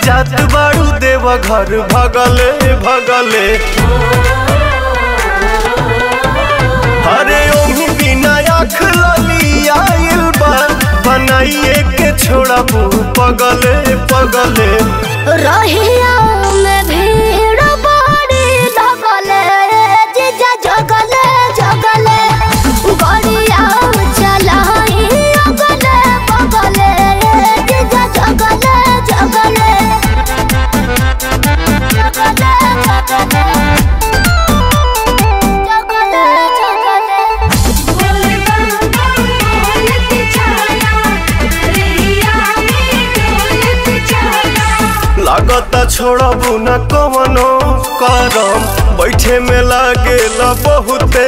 जात बाड़ू देव घर भगले भगले अरे ओही बिना आँख लली आइल बा बनाइए के छोड़ा पगले पगले रहिया में भीड़ बड़ी लगले जीजा जगले जगले गड़िया चलाई अगले बगले जीजा जगले जगले लागता छोड़बू न कवनो करम बैठे में लागेला बहुते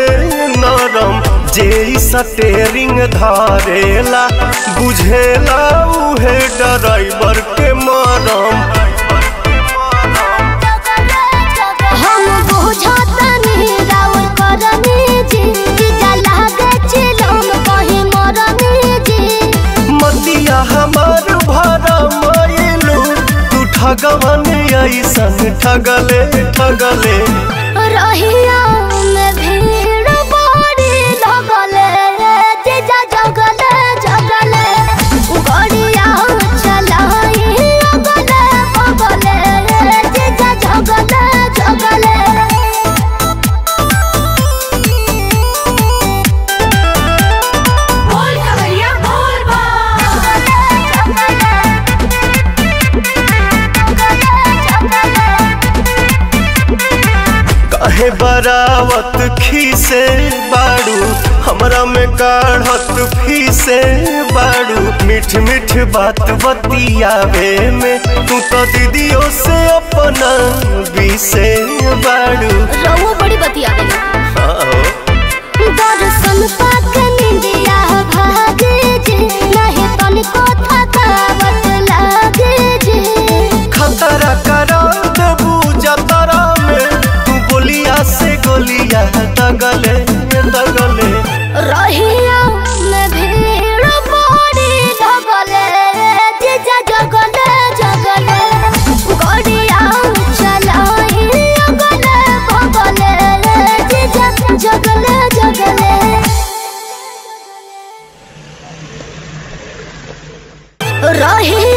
नरम जे स्टेरिंग धारेला बुझेला उहे ड्राइवर के मरम हम बुझतनी राउर करनी जी जीजा लागे चिलम कहीं मरनी जी मतिया हमार भरा मायलू तू ठगवन ऐसन ठगले ठगले रहिया में भीड़ बड़ी लगले जीजा जगले जगले गड़िया चलाई अगले बगले जीजा जगले जगले काहे बरावत खीसे बाड़ू हमरा में काढ़त फीसे बाड़ू मीठ मीठ बात बतियावे में तू तो दीदियों से अपना बीसे बाड़ू रहुआ बड़ी बतियावे दर्शन पाक निंदिया भागे जे नहीं तनिको थकावट लागे जे खतरा करा देबू जतरा में तू बोलिया से गोलिया दगले दगले रहिया में भीड़ बड़ी लगले जीजा जगले जगले गड़िया चलाई अगले बगले जीजा जगले जगले रही